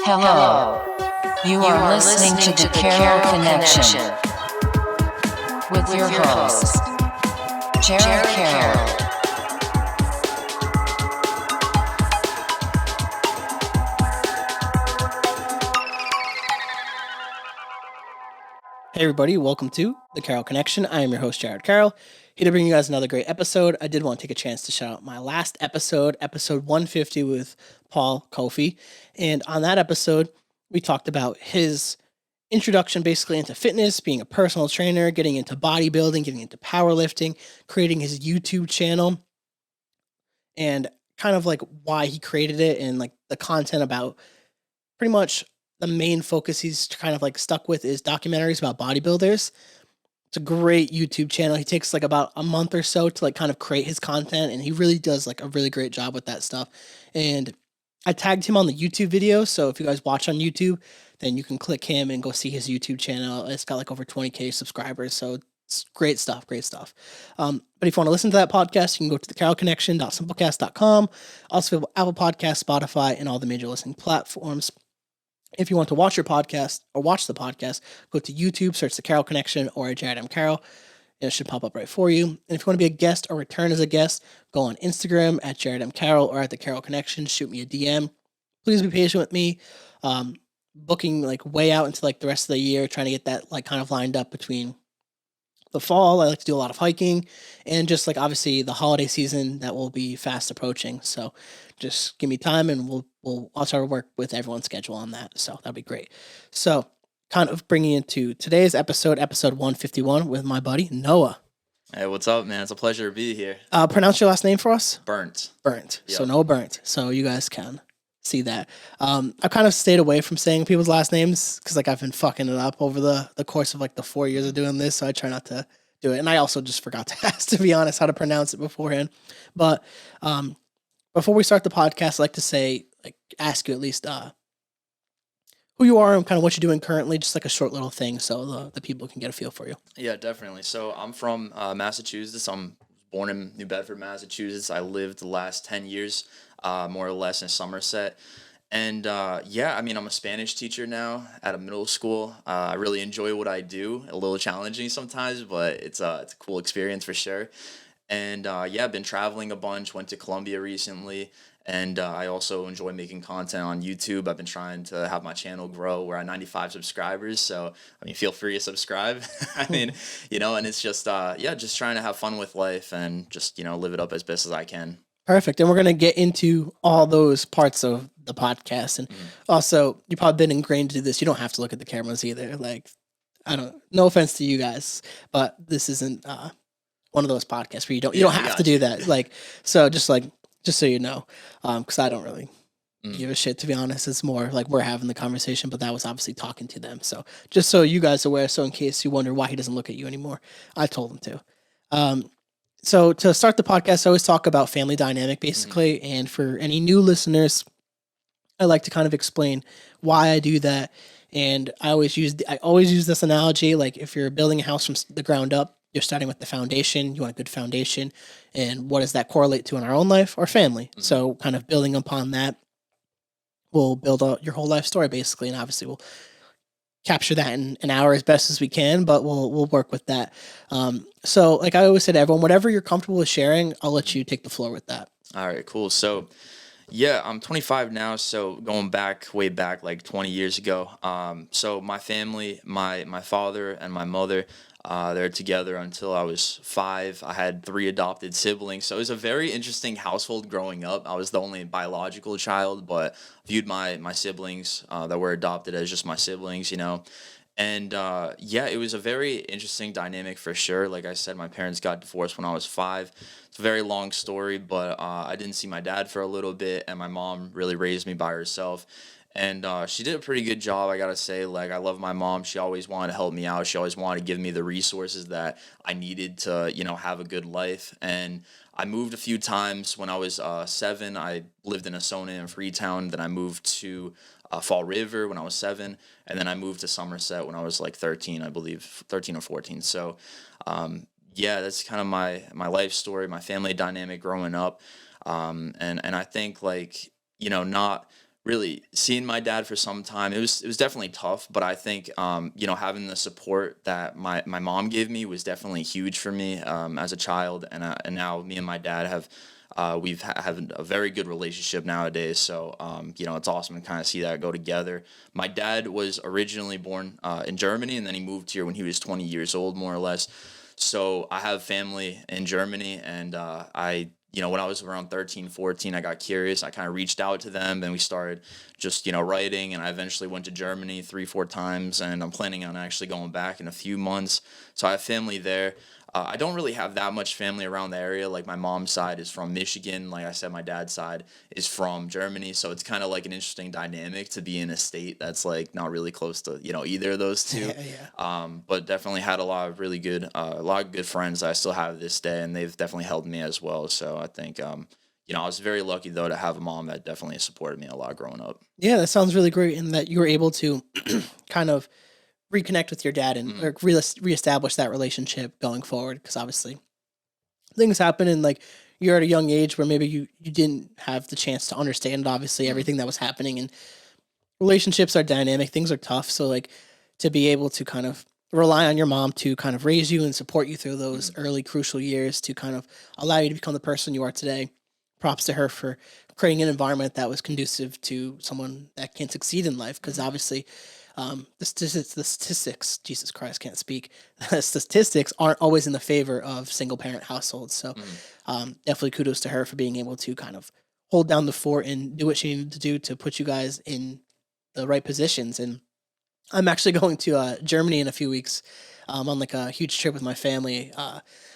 Hello. You are listening to the Carroll Connection with your host, Jared Carroll. Hey everybody, welcome to the Carroll Connection. I am your host, Jared Carroll, here to bring you guys another great episode. I did want to take a chance to shout out my last episode, episode 150 with Paul Kofi. And on that episode, we talked about his introduction basically into fitness, being a personal trainer, getting into bodybuilding, getting into powerlifting, creating his YouTube channel, and kind of like why he created it and like the content about pretty much the main focus he's kind of like stuck with is documentaries about bodybuilders. It's a great YouTube channel. He takes like about a month or so to like kind of create his content, and he really does like a really great job with that stuff. And I tagged him on the YouTube video, so if you guys watch on YouTube, then you can click him and go see his YouTube channel. It's got like over 20K subscribers, so it's great stuff, great stuff. But if you want to listen to that podcast, you can go to thecarrollconnection.simplecast.com. Also, Apple Podcasts, Spotify, and all the major listening platforms. If you want to watch your podcast or watch the podcast, go to YouTube, search the Carroll Connection or Jared M. Carroll, and it should pop up right for you. And if you want to be a guest or return as a guest, go on Instagram at Jared M. Carroll or at the Carroll Connection. Shoot me a DM. Please be patient with me. Booking like way out into like the rest of the year, trying to get that like kind of lined up between the fall. I like to do a lot of hiking and just like obviously the holiday season that will be fast approaching. So just give me time and I'll try to work with everyone's schedule on that. So that'd be great. So kind of bringing into today's episode 151 with my buddy Noah. Hey, what's up, man? It's a pleasure to be here. Pronounce your last name for us. Berndt. Berndt. Yep. So Noah Berndt. So you guys can see that. I've kind of stayed away from saying people's last names because like I've been fucking it up over the course of like the 4 years of doing this. So I try not to do it. And I also just forgot to ask, to be honest, how to pronounce it beforehand. But before we start the podcast, I'd like to say, like, ask you at least who you are and kind of what you're doing currently, just like a short little thing so the people can get a feel for you. Yeah, definitely. So I'm from Massachusetts. I'm born in New Bedford, Massachusetts. I lived the last 10 years, more or less, in Somerset. And yeah, I mean, I'm a Spanish teacher now at a middle school. I really enjoy what I do. A little challenging sometimes, but it's a cool experience for sure. And yeah, I've been traveling a bunch, went to Colombia recently, and I also enjoy making content on YouTube. I've been trying to have my channel grow. We're at 95 subscribers, so I mean, feel free to subscribe. I mean, and it's just just trying to have fun with life and just live it up as best as I can. Perfect. And we're going to get into all those parts of the podcast. And also, you've probably been ingrained to do this. You don't have to look at the cameras either. Like, no offense to you guys, but this isn't one of those podcasts where you don't have to do that. Like, so just so you know, because I don't really give a shit, to be honest. It's more like we're having the conversation, but that was obviously talking to them. So just so you guys are aware, so in case you wonder why he doesn't look at you anymore, I told him to. So to start the podcast, I always talk about family dynamic, basically. And for any new listeners, I like to kind of explain why I do that. And I always use this analogy. Like if you're building a house from the ground up, you're starting with the foundation. You want a good foundation. And what does that correlate to in our own life? Our family. So kind of building upon that, we'll build out your whole life story, basically. And obviously we'll capture that in an hour as best as we can, but we'll work with that. So like I always say to everyone, whatever you're comfortable with sharing, I'll let you take the floor with that. All right, cool. So yeah, I'm 25 now, so going way back like 20 years ago. So my family, my father and my mother, they're together until I was 5. I had 3 adopted siblings, so it was a very interesting household growing up. I was the only biological child, but viewed my siblings that were adopted as just my siblings, And yeah, it was a very interesting dynamic for sure. Like I said, my parents got divorced when I was 5. It's a very long story, but I didn't see my dad for a little bit, and my mom really raised me by herself. And she did a pretty good job, I gotta say. Like, I love my mom. She always wanted to help me out. She always wanted to give me the resources that I needed to, have a good life. And I moved a few times. When I was 7, I lived in Asona in Freetown. Then I moved to Fall River when I was 7. And then I moved to Somerset when I was like 13, I believe, 13 or 14. So, yeah, that's kind of my life story, my family dynamic growing up. And I think, like, not really seeing my dad for some time, it was definitely tough, but I think having the support that my mom gave me was definitely huge for me as a child, and now me and my dad have a very good relationship nowadays. So it's awesome to kind of see that go together. My dad was originally born in Germany, and then he moved here when he was 20 years old, more or less. So I have family in Germany, and when I was around 13, 14, I got curious. I kind of reached out to them, and we started just, writing, and I eventually went to Germany 3, 4 times, and I'm planning on actually going back in a few months. So I have family there. I don't really have that much family around the area. Like my mom's side is from Michigan. Like I said, my dad's side is from Germany. So it's kind of like an interesting dynamic to be in a state that's like not really close to, either of those two. But definitely had a lot of really good, a lot of good friends that I still have to this day, and they've definitely helped me as well. So I think, I was very lucky though to have a mom that definitely supported me a lot growing up. Yeah, that sounds really great, in that you were able to kind of reconnect with your dad and Mhm. reestablish that relationship going forward. Because obviously things happen, and like you're at a young age where maybe you didn't have the chance to understand obviously Mhm. everything that was happening, and relationships are dynamic, things are tough. So like to be able to kind of rely on your mom to kind of raise you and support you through those Mhm. early crucial years to kind of allow you to become the person you are today. Props to her for creating an environment that was conducive to someone that can succeed in life. Because Mhm. obviously, Jesus Christ, can't speak. The statistics aren't always in the favor of single parent households. So, Mhm. definitely kudos to her for being able to kind of hold down the fort and do what she needed to do to put you guys in the right positions. And I'm actually going to Germany in a few weeks, on like a huge trip with my family,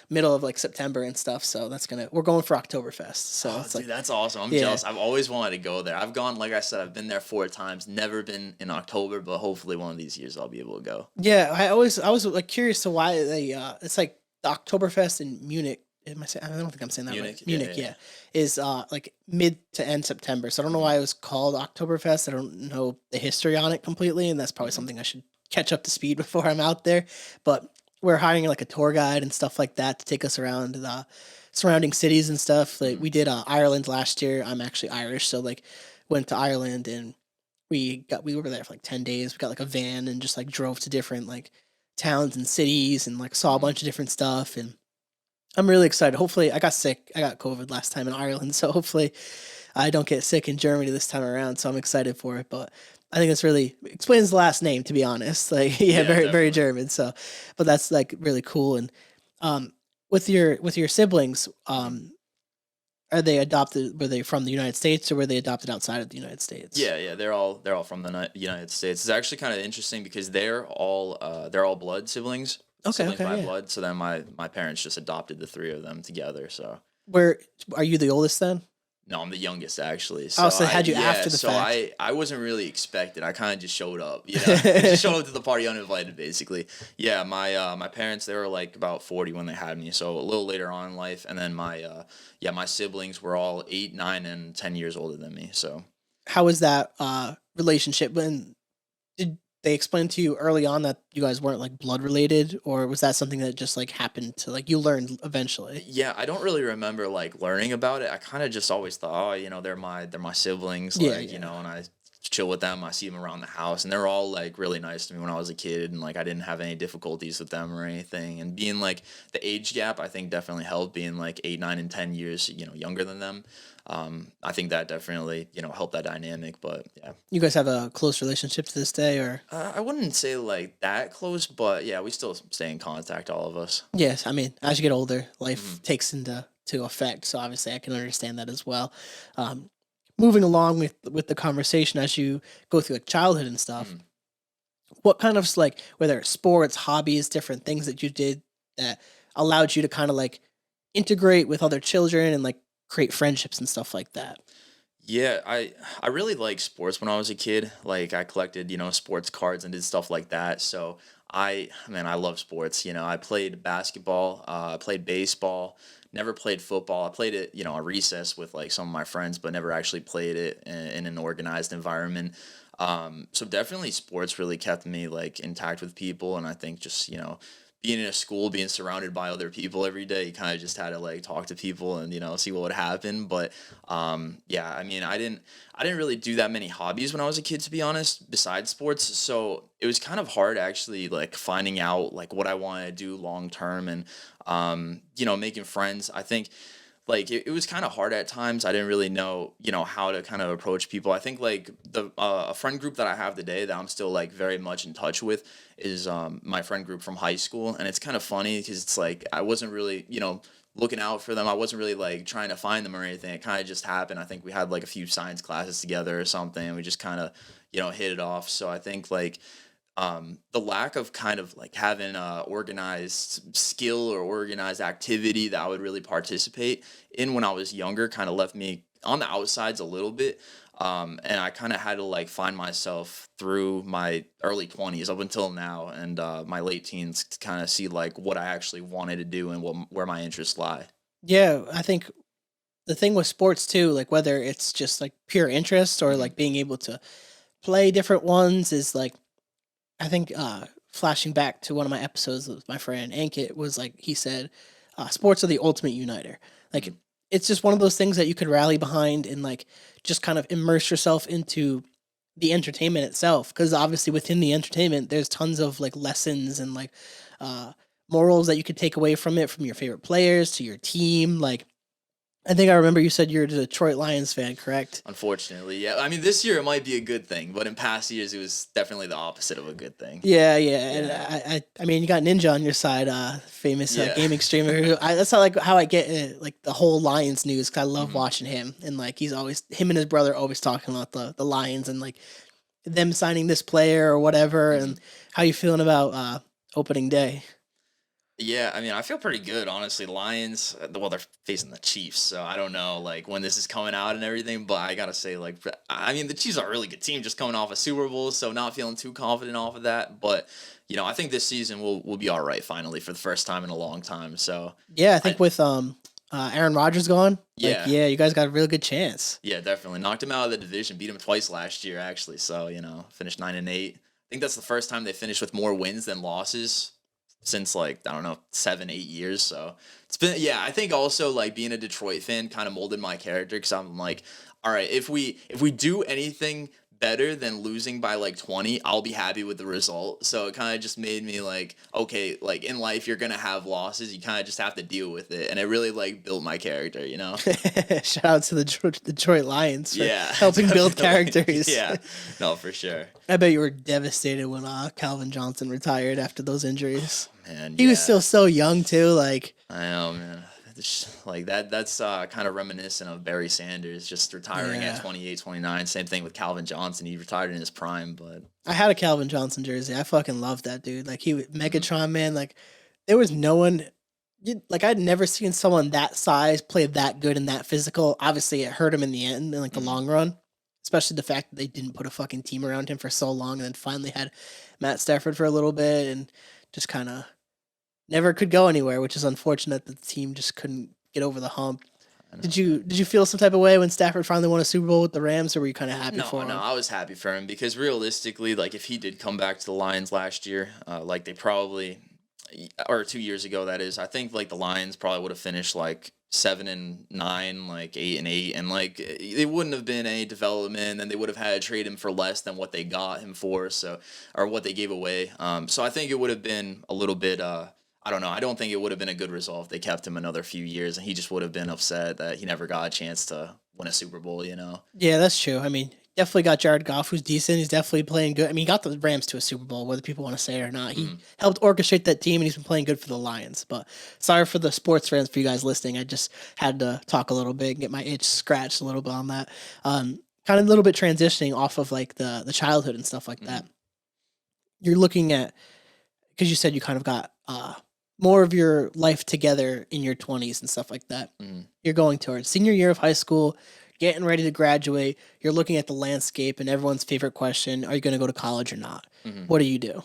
middle of like September and stuff. So we're going for Oktoberfest. So Oh, it's dude, like, that's awesome. I'm yeah, jealous. I've always wanted to go there. I've gone, like I said, I've been there 4 times, never been in October, but hopefully one of these years I'll be able to go. yeah. I was like curious to why it's like the Oktoberfest in Munich. Am I saying? I don't think I'm saying that right. Munich, yeah, Munich, yeah. yeah, is like mid to end September. So I don't know Hmm. why it was called Oktoberfest. I don't know the history on it completely, and that's probably Hmm. something I should catch up to speed before I'm out there. But we're hiring like a tour guide and stuff like that to take us around the surrounding cities and stuff. Like Hmm. we did Ireland last year. I'm actually Irish, so like went to Ireland, and we were there for like 10 days. We got like a van and just like drove to different like towns and cities and like saw a Hmm. bunch of different stuff. And I'm really excited. Hopefully, I got sick. I got COVID last time in Ireland, so hopefully I don't get sick in Germany this time around. So I'm excited for it. But I think it's really explains the last name, to be honest. Like, yeah, Yeah, very definitely. German. So, but that's like really cool. And um, with your siblings, Hmm. are they adopted? Were they from the United States, or were they adopted outside of the United States? Yeah, yeah, they're all from the United States. It's actually kind of interesting because they're all blood siblings, Okay, siblings okay, by yeah. blood. So then my parents just adopted the three of them together. So Where are you the oldest then? no, I'm the youngest actually. Oh, So so they I had you yeah, after the so fact. I wasn't really expected. I kind of just showed up, just showed up to the party uninvited, basically. Yeah, my parents, they were like about 40 when they had me, so a little later on in life, and then my siblings were all 8, 9, and 10 years older than me. So How was that relationship? When did they explain to you early on that you guys weren't like blood related, or was that something that just like happened to like you learned eventually? yeah, I don't really remember like learning about it. I kind of just always thought, oh, they're my siblings, Yeah, like yeah. and I chill with them. I see them around the house, and they're all like really nice to me when I was a kid, and like I didn't have any difficulties with them or anything. And being like the age gap, I think definitely helped. Being like 8, 9, and 10 years, younger than them. I think that definitely helped that dynamic. But yeah, You guys have a close relationship to this day, or I wouldn't say like that close, but yeah, we still stay in contact, all of us. yes? I mean, as you get older, Hmm. life takes into to effect. So obviously, I can understand that as well. Um, Moving along with the conversation as you go through like childhood and stuff, Hmm. what kind of like whether it's sports, hobbies, different things that you did that allowed you to kind of like integrate with other children and like create friendships and stuff like that? Yeah, I really liked sports when I was a kid. Like I collected, sports cards and did stuff like that. So I love sports. I played basketball, I played baseball, never played football. I played it, at recess with like some of my friends, but never actually played it in an organized environment. So definitely sports really kept me like intact with people, and I think just being in a school, being surrounded by other people every day, you kind of just had to like talk to people and see what would happen. But yeah, I mean, I didn't really do that many hobbies when I was a kid, to be honest, besides sports. So it was kind of hard actually, like finding out like what I wanted to do long term, and making friends. I think like it was kind of hard at times. I didn't really know, how to kind of approach people. I think like the a friend group that I have today that I'm still like very much in touch with is my friend group from high school, and it's kind of funny because it's like I wasn't really, looking out for them. I wasn't really like trying to find them or anything. It kind of just happened. I think we had like a few science classes together or something, and we just kind of, hit it off. So I think like the lack of kind of like having organized skill or organized activity that I would really participate in when I was younger kind of left me on the outsides a little bit. And I kind of had to like find myself through my early 20s up until now, and my late teens to kind of see like what I actually wanted to do and where my interests lie. Yeah, I think the thing with sports too, like whether it's just like pure interest or Hmm. like being able to play different ones is like I think flashing back to one of my episodes with my friend Ankit was like he said, sports are the ultimate uniter. Like Hmm. it's just one of those things that you could rally behind and like just kind of immerse yourself into the entertainment itself. Because obviously within the entertainment, there's tons of like lessons and like uh, morals that you could take away from it, from your favorite players to your team. Like I think I remember you said you're a Detroit Lions fan, correct? Unfortunately, yeah. I mean, this year it might be a good thing, but in past years it was definitely the opposite of a good thing. Yeah, yeah, and Yeah. I mean, you got Ninja on your side, famous Yeah. gaming streamer. That's how I get like the whole Lions news because I love Hmm. watching him and like he's always him and his brother always talking about the Lions and like them signing this player or whatever. Hmm. And how you feeling about opening day? Yeah, I mean, I feel pretty good, honestly. Lions, well, they're facing the Chiefs, so I don't know, like, when this is coming out and everything, but I gotta say, like, I mean, the Chiefs are a really good team just coming off a Super Bowl, so not feeling too confident off of that, but, I think this season will be all right, finally, for the first time in a long time, so, Yeah, I I, think with Aaron Rodgers gone, like yeah, yeah, you guys got a real good chance. yeah, definitely. Knocked him out of the division, beat him twice last year, actually, so, finished 9-8. I think that's the first time they finished with more wins than losses since like I don't know 7-8 years. So it's been I think also like being a Detroit fan kind of molded my character because I'm like, all right, if we do anything better than losing by like 20, I'll be happy with the result. So it kind of just made me like, okay, like in life you're gonna have losses, you kind of just have to deal with it, and it really like built my character. Shout out to the Detroit Lions for Yeah, helping build definitely. characters. Yeah, no, for sure. I bet you were devastated when Calvin Johnson retired after those injuries. Man, He was yeah. still so young too. Like, I know, man. Like that's kind of reminiscent of Barry Sanders just retiring yeah, at 28, 29. Same thing with Calvin Johnson. He retired in his prime, but I had a Calvin Johnson jersey. I fucking loved that dude. Like he was mhm, Megatron man. Like there was no one. Like I'd never seen someone that size play that good and that physical. Obviously, it hurt him in the end, in like the mhm. long run. Especially the fact that they didn't put a fucking team around him for so long, and then finally had Matt Stafford for a little bit, and just kind of never could go anywhere, which is unfortunate that the team just couldn't get over the hump. I know. Did you feel some type of way when Stafford finally won a Super Bowl with the Rams, or were you kind of happy No, for no, him? I was happy for him because realistically, like if he did come back to the Lions last year, like they probably, or 2 years ago, that is, I think like the Lions probably would have finished like 7-9, like 8-8, and like it wouldn't have been any development, and they would have had to trade him for less than what they got him for, so or what they gave away. So I think it would have been a little bit. I don't know. I don't think it would have been a good result if they kept him another few years, and he just would have been upset that he never got a chance to win a Super Bowl. Yeah, that's true. I mean, definitely got Jared Goff, who's decent. He's definitely playing good. I mean, he got the Rams to a Super Bowl, whether people want to say it or not. He Mhm. helped orchestrate that team, and he's been playing good for the Lions. But sorry for the sports fans, for you guys listening. I just had to talk a little bit and get my itch scratched a little bit on that. Kind of a little bit transitioning off of like the childhood and stuff like that. Mhm. You're looking at because you said you kind of got more of your life together in your 20s and stuff like that. Mhm. You're going towards senior year of high school, getting ready to graduate. You're looking at the landscape and everyone's favorite question: are you going to go to college or not? Mhm. What do you do?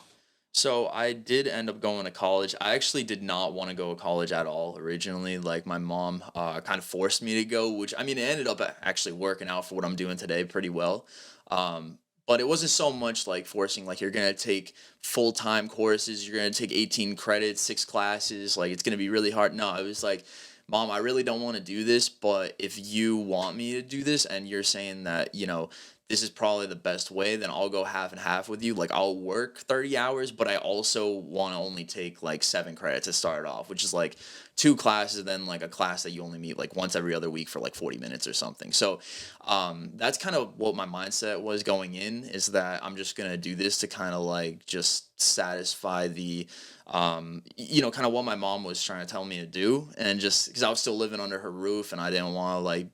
So I did end up going to college. I actually did not want to go to college at all originally. Like my mom kind of forced me to go, which I mean it ended up actually working out for what I'm doing today pretty well. but it wasn't so much like forcing like you're gonna take full-time courses, you're gonna take 18 credits, 6 classes, like it's gonna be really hard. No, it was like, Mom, I really don't want to do this, but if you want me to do this and you're saying that, this is probably the best way, then I'll go half and half with you. Like I'll work 30 hours, but I also want to only take like 7 credits to start off, which is like 2 classes, then like a class that you only meet like once every other week for like 40 minutes or something. So that's kind of what my mindset was going in, is that I'm just going to do this to kind of like just satisfy the kind of what my mom was trying to tell me to do. And just because I was still living under her roof and I didn't want to like,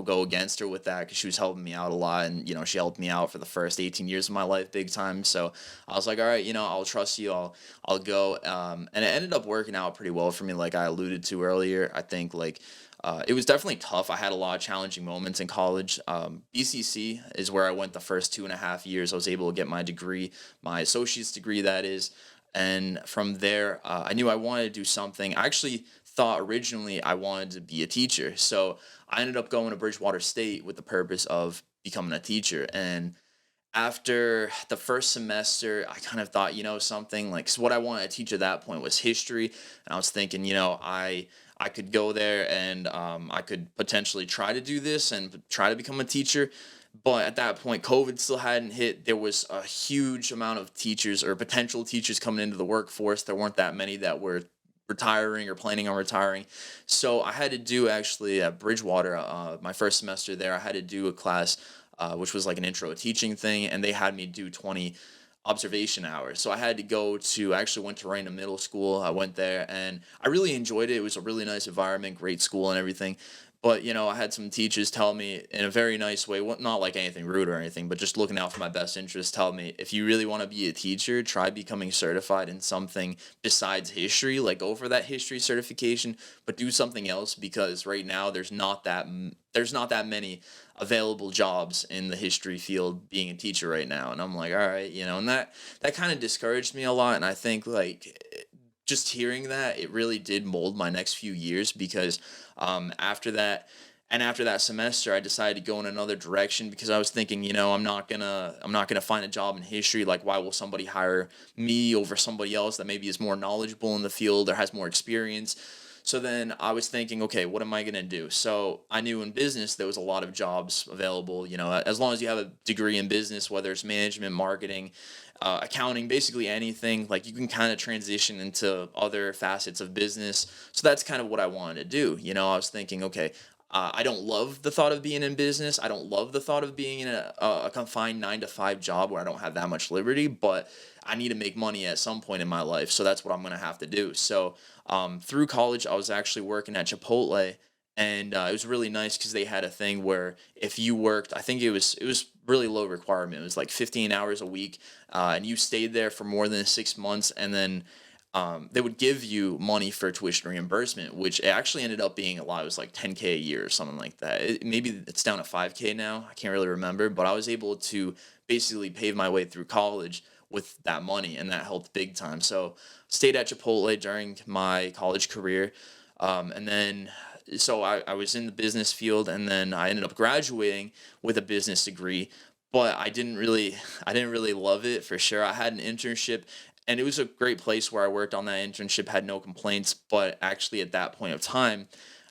go against her with that, because she was helping me out a lot. And, she helped me out for the first 18 years of my life big time. So I was like, all right, I'll trust you. I'll go. And it ended up working out pretty well for me. Like I alluded to earlier, I think like, it was definitely tough. I had a lot of challenging moments in college. BCC is where I went the first 2.5 years. I was able to get my degree, my associate's degree, that is. And from there, I knew I wanted to do something. I actually thought originally I wanted to be a teacher. So I ended up going to Bridgewater State with the purpose of becoming a teacher. And after the first semester, I kind of thought, something like, so what I wanted to teach at that point was history. And I was thinking, I could go there and I could potentially try to do this and try to become a teacher. But at that point, COVID still hadn't hit. There was a huge amount of teachers or potential teachers coming into the workforce. There weren't that many that were retiring or planning on retiring. So I had to do, actually, at Bridgewater, my first semester there, I had to do a class which was like an intro to teaching thing, and they had me do 20 observation hours. So I had to go to, I actually went to Raina Middle School. I went there and I really enjoyed it. It was a really nice environment, great school and everything. But, I had some teachers tell me in a very nice way, not like anything rude or anything, but just looking out for my best interest, tell me, if you really want to be a teacher, try becoming certified in something besides history, like go for that history certification, but do something else, because right now there's not that many available jobs in the history field being a teacher right now. And I'm like, all right, and that kind of discouraged me a lot. And I think like just hearing that, it really did mold my next few years, because after that, and after that semester, I decided to go in another direction, because I was thinking, I'm not gonna find a job in history. Like, why will somebody hire me over somebody else that maybe is more knowledgeable in the field or has more experience? So then I was thinking, okay, what am I gonna do? So I knew in business there was a lot of jobs available. As long as you have a degree in business, whether it's management, marketing, accounting, basically anything, like you can kind of transition into other facets of business. So that's kind of what I wanted to do. I was thinking, okay, I don't love the thought of being in business. I don't love the thought of being in a confined 9 to 5 job where I don't have that much liberty, but I need to make money at some point in my life. So that's what I'm going to have to do. So through college, I was actually working at Chipotle. And it was really nice because they had a thing where if you worked, I think it was really low requirement. It was like 15 hours a week, and you stayed there for more than 6 months, and then they would give you money for tuition reimbursement, which it actually ended up being a lot. It was like 10K a year or something like that. Maybe it's down to 5K now. I can't really remember, but I was able to basically pave my way through college with that money, and that helped big time. So stayed at Chipotle during my college career, and then so I was in the business field, and then I ended up graduating with a business degree, but I didn't really love it, for sure. I had an internship, and it was a great place where I worked on that internship, had no complaints. But actually at that point of time,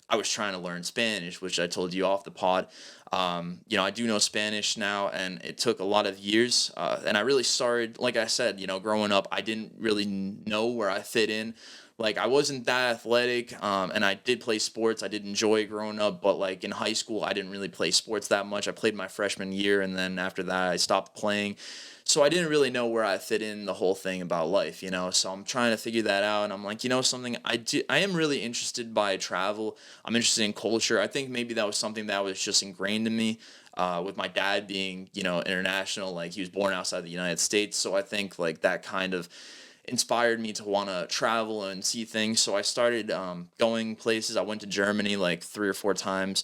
I was trying to learn Spanish, which I told you off the pod. I do know Spanish now, and it took a lot of years. And I really started, like I said, growing up, I didn't really know where I fit in. Like I wasn't that athletic, and I did play sports. I did enjoy it growing up, but like in high school, I didn't really play sports that much. I played my freshman year, and then after that, I stopped playing. So I didn't really know where I fit in the whole thing about life. So I'm trying to figure that out, and I'm like, something, I am really interested by travel. I'm interested in culture. I think maybe that was something that was just ingrained in me. With my dad being, international, like he was born outside the United States. So I think like that kind of inspired me to want to travel and see things. So I started going places. I went to Germany like 3 or 4 times,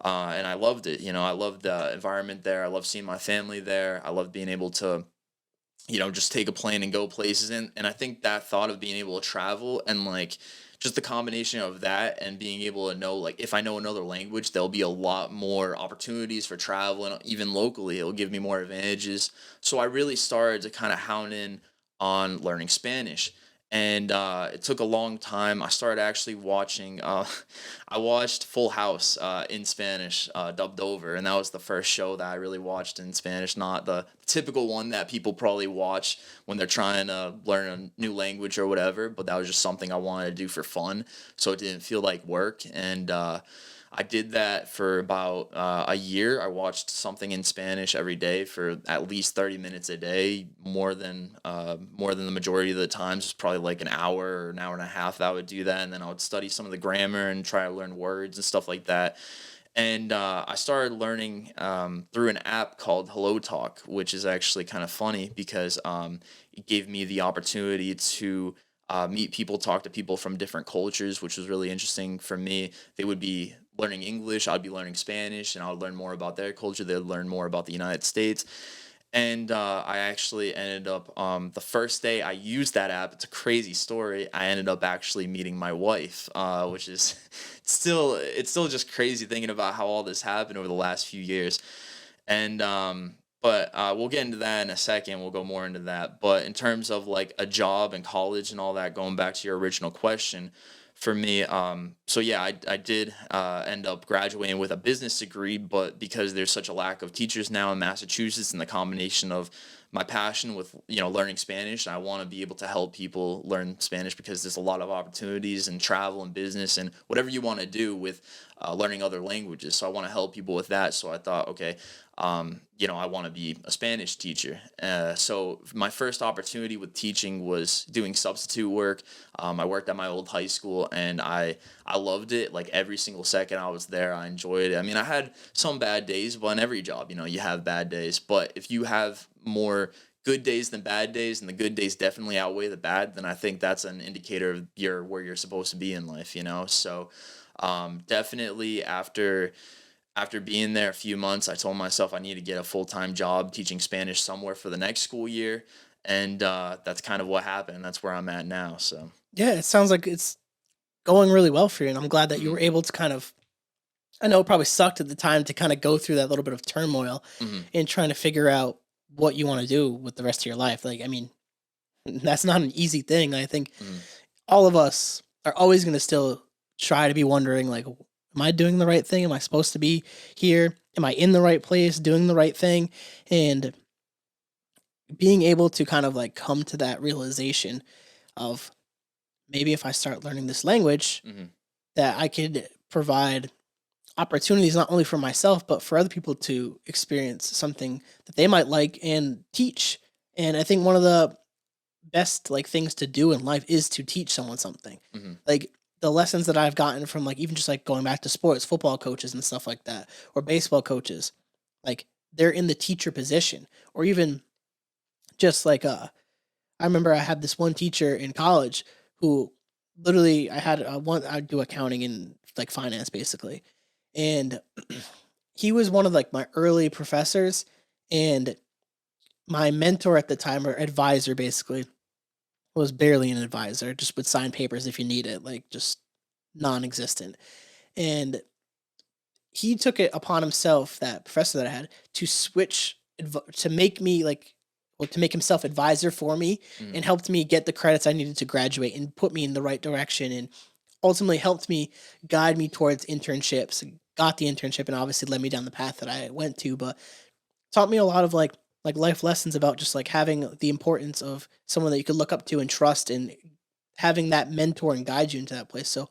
and I loved it. I loved the environment there. I loved seeing my family there. I loved being able to, just take a plane and go places. And I think that thought of being able to travel and like just the combination of that and being able to know, like, if I know another language, there'll be a lot more opportunities for travel, and even locally it'll give me more advantages. So I really started to kind of hound in on learning Spanish. And it took a long time. I started actually watching. I watched Full House in Spanish, dubbed over, and that was the first show that I really watched in Spanish. Not the typical one that people probably watch when they're trying to learn a new language or whatever. But that was just something I wanted to do for fun, so it didn't feel like work. And I did that for about a year. I watched something in Spanish every day for at least 30 minutes a day, more than the majority of the times. It's probably like an hour or an hour and a half that I would do that, and then I would study some of the grammar and try to learn words and stuff like that. And I started learning through an app called Hello Talk, which is actually kind of funny because it gave me the opportunity to meet people, talk to people from different cultures, which was really interesting for me. They would be learning English, I'd be learning Spanish, and I would learn more about their culture. They'd learn more about the United States. And I actually ended up the first day I used that app. It's a crazy story. I ended up actually meeting my wife, which is it's still just crazy thinking about how all this happened over the last few years. And but we'll get into that in a second. We'll go more into that. But in terms of like a job and college and all that, going back to your original question, for me, so yeah, I did end up graduating with a business degree, but because there's such a lack of teachers now in Massachusetts, and the combination of my passion with learning Spanish, I want to be able to help people learn Spanish because there's a lot of opportunities in travel and business and whatever you want to do with learning other languages. So I want to help people with that. So I thought, okay, I want to be a Spanish teacher. So my first opportunity with teaching was doing substitute work. I worked at my old high school, and I loved it. Like every single second I was there, I enjoyed it. I mean, I had some bad days, but in every job, you have bad days. But if you have more good days than bad days, and the good days definitely outweigh the bad, then I think that's an indicator of where you're supposed to be in life. So definitely after being there a few months, I told myself I need to get a full-time job teaching Spanish somewhere for the next school year. And that's kind of what happened. That's where I'm at now. So, Yeah, it sounds like it's going really well for you, and I'm glad that you mhm, were able to kind of. I know it probably sucked at the time to kind of go through that little bit of turmoil mhm, and trying to figure out what you want to do with the rest of your life. Like, I mean, that's not an easy thing. I think mhm, all of us are always going to still try to be wondering, like, am I doing the right thing? Am I supposed to be here? Am I in the right place, doing the right thing? And being able to kind of like come to that realization of maybe if I start learning this language, mhm. that I could provide opportunities not only for myself but for other people to experience something that they might like and teach. And I think one of the best like things to do in life is to teach someone something. Mhm. Like the lessons that I've gotten from like even just like going back to sports, football coaches and stuff like that, or baseball coaches, like they're in the teacher position. Or even just like I remember I had this one teacher in college who literally I had one I do accounting and like finance basically. And he was one of like my early professors, and my mentor at the time, or advisor basically, was barely an advisor, just would sign papers if you need it, like just non-existent. And he took it upon himself, that professor that I had, to switch to make me like well, to make himself advisor for me, Mhm. and helped me get the credits I needed to graduate and put me in the right direction, and ultimately helped me guide me towards internships. Got the internship and obviously led me down the path that I went to, but taught me a lot of like life lessons about just like having the importance of someone that you could look up to and trust, and having that mentor and guide you into that place. So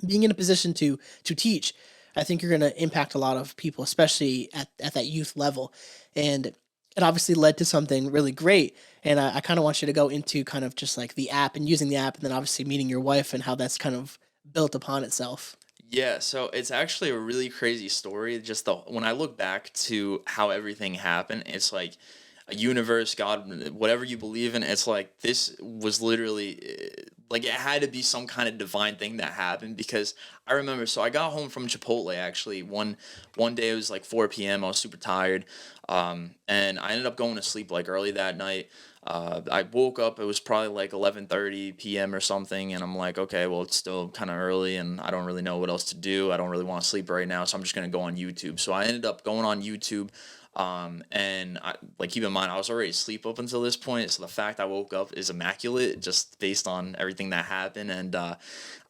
being in a position to teach, I think you're going to impact a lot of people, especially at that youth level. And it obviously led to something really great. And I kind of want you to go into kind of just like the app and using the app, and then obviously meeting your wife and how that's kind of built upon itself. Yeah, so it's actually a really crazy story. Just the when I look back to how everything happened, it's like a universe, God, whatever you believe in. It's like this was literally like it had to be some kind of divine thing that happened because I remember. So I got home from Chipotle actually one day. It was like 4 p.m. I was super tired, and I ended up going to sleep like early that night. I woke up. It was probably like 11:30 p.m. or something, and I'm like, okay, well, it's still kind of early, and I don't really know what else to do. I don't really want to sleep right now, so I'm just gonna go on YouTube. So I ended up going on YouTube. And I, like, keep in mind, I was already asleep up until this point, so the fact I woke up is immaculate, just based on everything that happened. And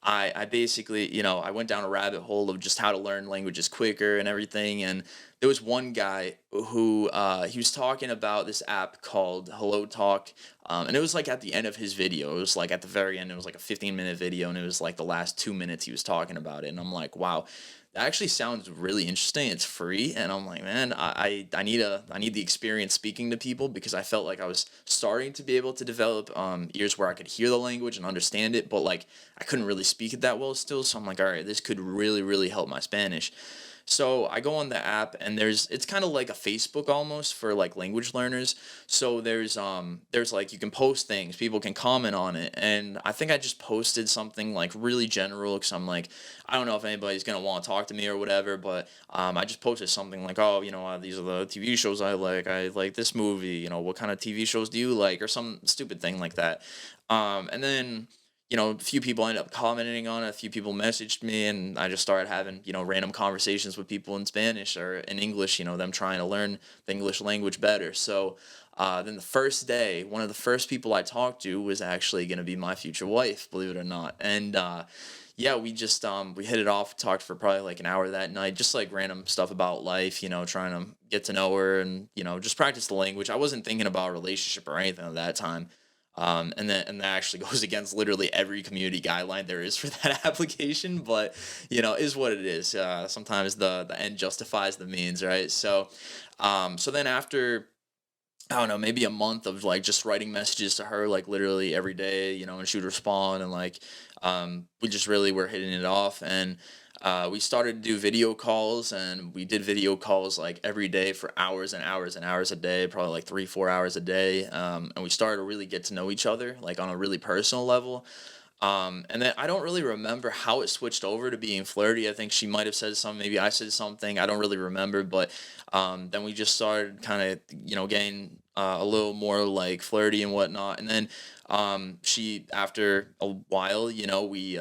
I basically, I went down a rabbit hole of just how to learn languages quicker and everything. And there was one guy who he was talking about this app called Hello Talk, and it was like at the end of his video. It was like at the very end. It was like a 15-minute video, and it was like the last 2 minutes he was talking about it. And I'm like, wow, that actually sounds really interesting. It's free, and I'm like, man, I need the experience speaking to people because I felt like I was starting to be able to develop ears where I could hear the language and understand it, but like I couldn't really speak it that well still. So I'm like, all right, this could really help my Spanish. So I go on the app and it's kind of like a Facebook almost for like language learners. So there's like you can post things, people can comment on it. And I think I just posted something like really general cuz I'm like I don't know if anybody's going to want to talk to me or whatever, but I just posted something like, "Oh, these are the TV shows I like. I like this movie, what kind of TV shows do you like?" or some stupid thing like that. And then a few people ended up commenting on it. A few people messaged me, and I just started having, random conversations with people in Spanish or in English, them trying to learn the English language better. So then the first day, one of the first people I talked to was actually going to be my future wife, believe it or not. And yeah, we just we hit it off, talked for probably like an hour that night, just like random stuff about life, trying to get to know her and, just practice the language. I wasn't thinking about a relationship or anything at that time. And that actually goes against literally every community guideline there is for that application, but is what it is. Sometimes the end justifies the means, right? So then after I don't know, maybe a month of like just writing messages to her like literally every day, and she would respond and like we just really were hitting it off. And we started to do video calls, and we did video calls like every day for hours and hours and hours a day, probably like 3 4 hours a day. And we started to really get to know each other like on a really personal level. And then I don't really remember how it switched over to being flirty. I think she might have said something, maybe I said something. I don't really remember, but then we just started kind of, getting a little more like flirty and whatnot. And then she, after a while, we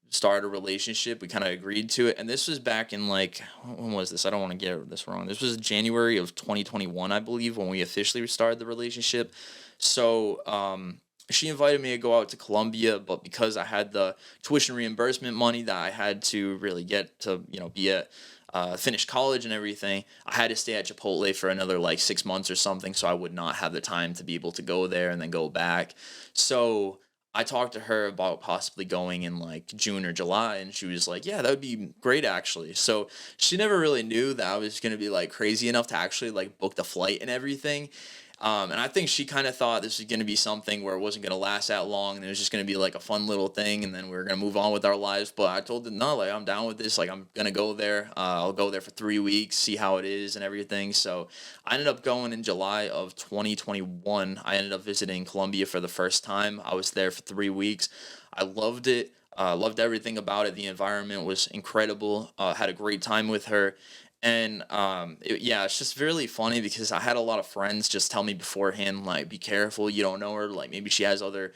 started a relationship. We kind of agreed to it. And this was back in like, when was this? I don't want to get this wrong. This was January of 2021, I believe, when we officially started the relationship. So, she invited me to go out to Colombia, but because I had the tuition reimbursement money that I had to really get to, be at finish college and everything, I had to stay at Chipotle for another like 6 months or something, so I would not have the time to be able to go there and then go back. So I talked to her about possibly going in like June or July, and she was like, "Yeah, that would be great actually." So she never really knew that I was gonna be like crazy enough to actually like book the flight and everything. And I think she kind of thought this was going to be something where it wasn't going to last that long, and it was just going to be like a fun little thing, and then we are going to move on with our lives. But I told her, no, like I'm down with this. Like I'm going to go there. I'll go there for 3 weeks, see how it is and everything. So I ended up going in July of 2021. I ended up visiting Colombia for the first time. I was there for 3 weeks. I loved it. Loved everything about it. The environment was incredible. Had a great time with her. And yeah, it's just really funny because I had a lot of friends just tell me beforehand, like, be careful, you don't know her, like maybe she has other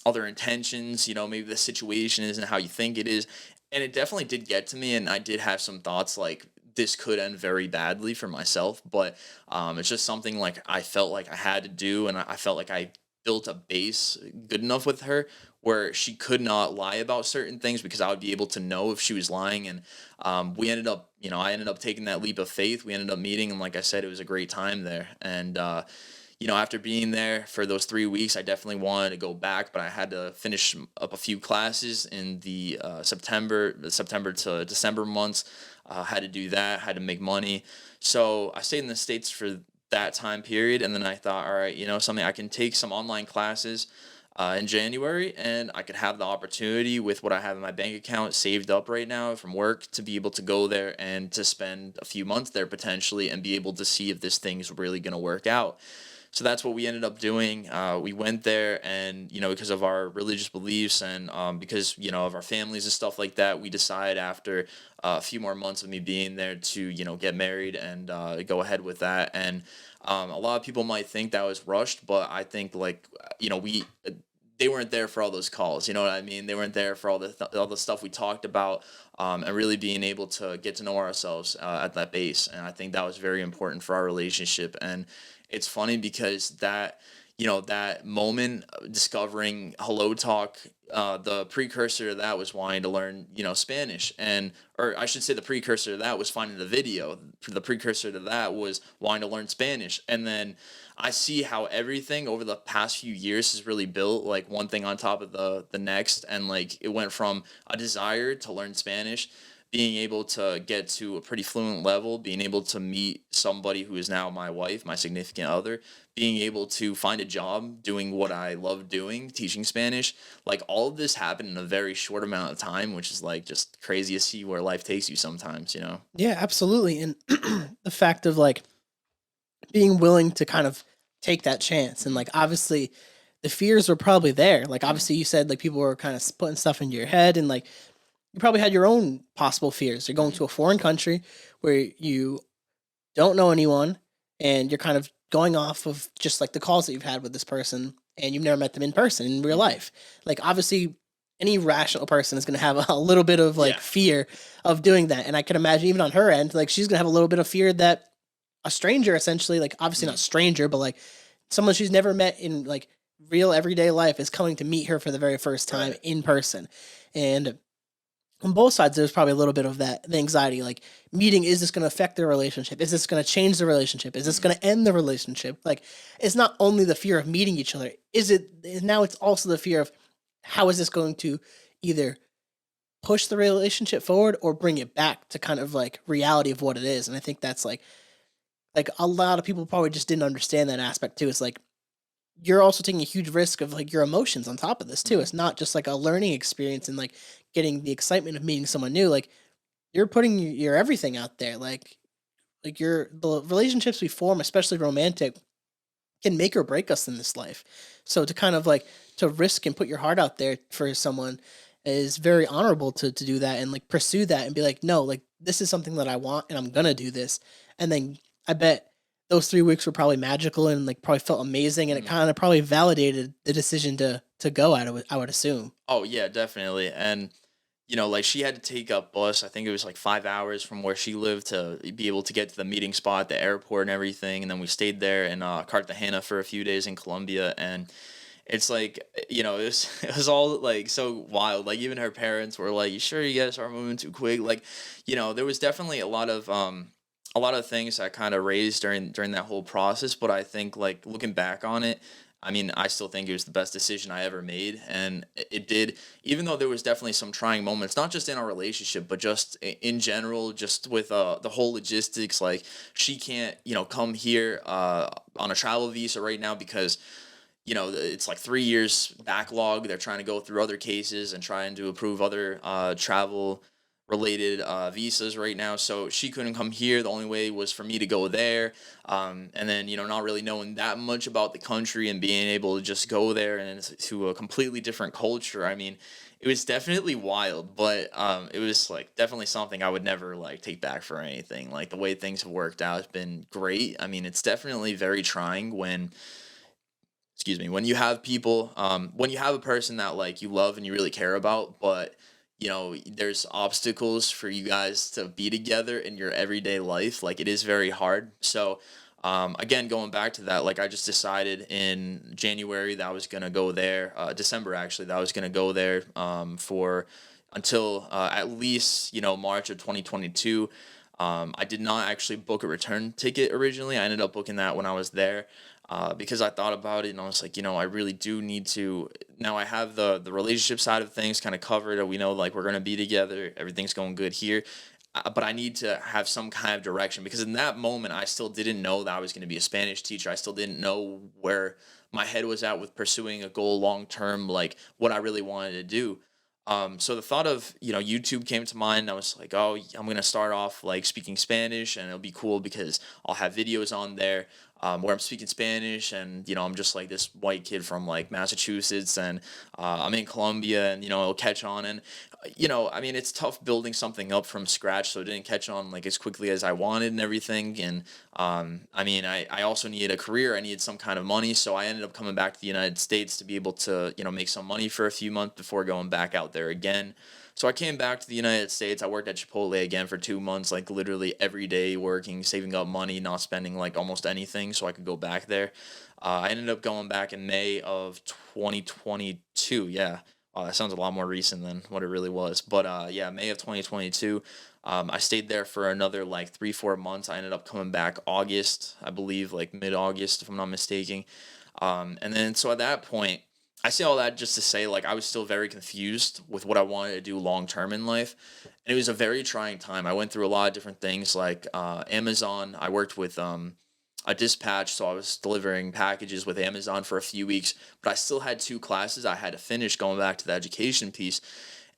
intentions, maybe the situation isn't how you think it is. And it definitely did get to me, and I did have some thoughts like this could end very badly for myself, but it's just something like I felt like I had to do, and I felt like I built a base good enough with her where she could not lie about certain things because I would be able to know if she was lying. And we ended up, I ended up taking that leap of faith. We ended up meeting, and like I said, it was a great time there. And after being there for those 3 weeks, I definitely wanted to go back, but I had to finish up a few classes in the September to December months. Had to do that, had to make money. So I stayed in the States for that time period, and then I thought, all right, something, I can take some online classes in January, and I could have the opportunity with what I have in my bank account saved up right now from work to be able to go there and to spend a few months there potentially and be able to see if this thing's really going to work out. So that's what we ended up doing. We went there, and because of our religious beliefs and because of our families and stuff like that, we decided after a few more months of me being there to get married and go ahead with that. And a lot of people might think that was rushed, but I think like we they weren't there for all those calls. You know what I mean? They weren't there for all the stuff we talked about, and really being able to get to know ourselves at that base. And I think that was very important for our relationship. And it's funny because that moment discovering Hello Talk, the precursor to that was wanting to learn Spanish, and or I should say the precursor to that was finding the video. The precursor to that was wanting to learn Spanish, and then I see how everything over the past few years has really built like one thing on top of the next, and like it went from a desire to learn Spanish, being able to get to a pretty fluent level, being able to meet somebody who is now my wife, my significant other, being able to find a job doing what I love doing, teaching Spanish. Like all of this happened in a very short amount of time, which is like just crazy to see where life takes you sometimes. Yeah, absolutely. And the fact of like being willing to kind of take that chance, and like obviously the fears were probably there. Like obviously you said like people were kind of putting stuff into your head, and like you probably had your own possible fears. You're going to a foreign country where you don't know anyone, and you're kind of going off of just like the calls that you've had with this person, and you've never met them in person in real life. Like obviously any rational person is going to have a little bit of like Yeah. fear of doing that. And I can imagine even on her end, like she's going to have a little bit of fear that a stranger essentially, like obviously not stranger, but like someone she's never met in like real everyday life is coming to meet her for the very first time Right. in person. And on both sides, there's probably a little bit of that the anxiety, like meeting, is this going to affect the relationship? Is this going to change the relationship? Is this going to end the relationship? Like, it's not only the fear of meeting each other. Is it now? It's also the fear of how is this going to either push the relationship forward or bring it back to kind of like reality of what it is. And I think that's like a lot of people probably just didn't understand that aspect too. It's like you're also taking a huge risk of like your emotions on top of this too. Mhm. It's not just like a learning experience and like getting the excitement of meeting someone new. Like you're putting your everything out there. Like your the relationships we form, especially romantic, can make or break us in this life. So to kind of like to risk and put your heart out there for someone is very honorable to do that and like pursue that and be like, no, like this is something that I want and I'm gonna do this. And then I bet those 3 weeks were probably magical and like probably felt amazing, and it Mhm. kind of probably validated the decision to go. I would assume. Oh yeah, definitely. And like she had to take a bus. I think it was like 5 hours from where she lived to be able to get to the meeting spot, the airport, and everything. And then we stayed there in Cartagena for a few days in Colombia, and it's like it was all like so wild. Like even her parents were like, "You sure you guys aren't moving too quick?" Like, there was definitely a lot of things that kind of raised during that whole process. But I think like looking back on it, I mean, I still think it was the best decision I ever made, and it did. Even though there was definitely some trying moments, not just in our relationship, but just in general, just with the whole logistics. Like she can't come here on a travel visa right now because it's like 3 years backlog. They're trying to go through other cases and trying to approve other travel related visas right now. So she couldn't come here. The only way was for me to go there. And then, not really knowing that much about the country and being able to just go there and to a completely different culture. I mean, it was definitely wild, but it was like definitely something I would never like take back for anything. Like the way things have worked out has been great. I mean, it's definitely very trying when when you have people when you have a person that like you love and you really care about, but there's obstacles for you guys to be together in your everyday life. Like it is very hard. So again, going back to that, like I just decided in January that I was gonna go there, December actually, that I was gonna go there for until at least March of 2022. I did not actually book a return ticket originally. I ended up booking that when I was there, because I thought about it and I was like, I really do need to. Now I have the relationship side of things kind of covered. And we know like we're gonna be together. Everything's going good here. but I need to have some kind of direction, because in that moment I still didn't know that I was going to be a Spanish teacher. I still didn't know where my head was at with pursuing a goal long term, like what I really wanted to do. So the thought of, YouTube came to mind. I was like, oh, I'm gonna start off like speaking Spanish, and it'll be cool because I'll have videos on there, where I'm speaking Spanish, and I'm just like this white kid from like Massachusetts, and I'm in Colombia, and it'll catch on. And I mean, it's tough building something up from scratch, so it didn't catch on like as quickly as I wanted and everything. And I mean, I also needed a career. I needed some kind of money, so I ended up coming back to the United States to be able to make some money for a few months before going back out there again. So I came back to the United States. I worked at Chipotle again for 2 months, like literally every day working, saving up money, not spending like almost anything so I could go back there. I ended up going back in May of 2022. Yeah. Wow, that sounds a lot more recent than what it really was. But yeah, May of 2022. I stayed there for another like 3, 4 months. I ended up coming back August, I believe, like mid-August, if I'm not mistaken. And then so at that point, I say all that just to say, like, I was still very confused with what I wanted to do long term in life. And it was a very trying time. I went through a lot of different things, like Amazon. I worked with a dispatch, so I was delivering packages with Amazon for a few weeks, but I still had 2 classes I had to finish, going back to the education piece.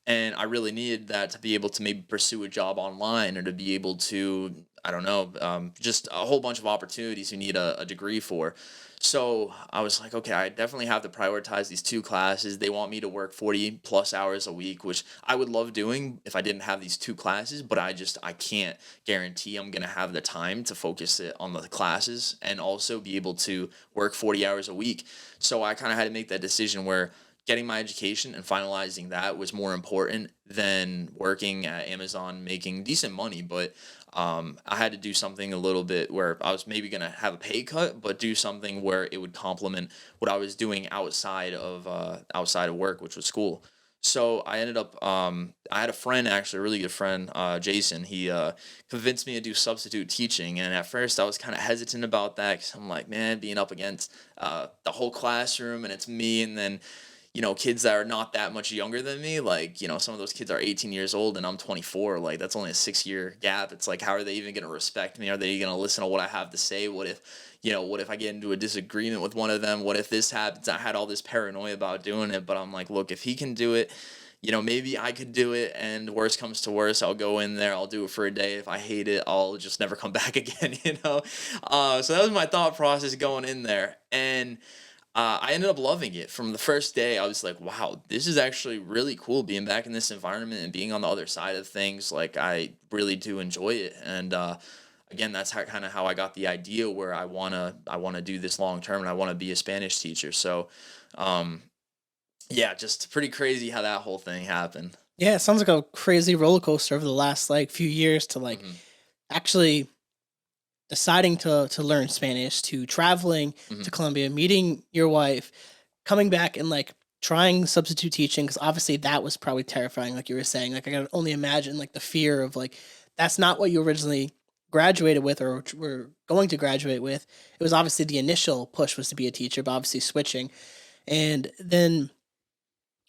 And I really needed that to be able to maybe pursue a job online, or to be able to, I don't know, just a whole bunch of opportunities you need a degree for. So I was like, okay, I definitely have to prioritize these 2 classes. They want me to work 40 plus hours a week, which I would love doing if I didn't have these 2 classes, but I can't guarantee I'm going to have the time to focus it on the classes and also be able to work 40 hours a week. So I kind of had to make that decision where getting my education and finalizing that was more important than working at Amazon making decent money. But I had to do something a little bit where I was maybe gonna have a pay cut, but do something where it would complement what I was doing outside of work, which was school. So I ended up, I had a friend, actually a really good friend, Jason. He convinced me to do substitute teaching, and at first I was kind of hesitant about that, because I'm like, man, being up against the whole classroom, and it's me, and then kids that are not that much younger than me, like, some of those kids are 18 years old and I'm 24. Like, that's only a 6 year gap. It's like, how are they even going to respect me? Are they going to listen to what I have to say? What if I get into a disagreement with one of them? What if this happens? I had all this paranoia about doing it, but I'm like, look, if he can do it, maybe I could do it, and worst comes to worst, I'll go in there, I'll do it for a day. If I hate it, I'll just never come back again. So that was my thought process going in there. And I ended up loving it from the first day. I was like, wow, this is actually really cool being back in this environment and being on the other side of things. Like, I really do enjoy it. And again, that's how I got the idea where I wanna do this long term, and I want to be a Spanish teacher. So um, yeah, just pretty crazy how that whole thing happened. Yeah, it sounds like a crazy roller coaster over the last like few years to like Hmm. actually deciding to learn Spanish, to traveling Hmm. to Colombia, meeting your wife, coming back and like trying substitute teaching, because obviously that was probably terrifying, like you were saying. Like I can only imagine like the fear of like that's not what you originally graduated with or were going to graduate with. It was obviously the initial push was to be a teacher, but obviously switching and then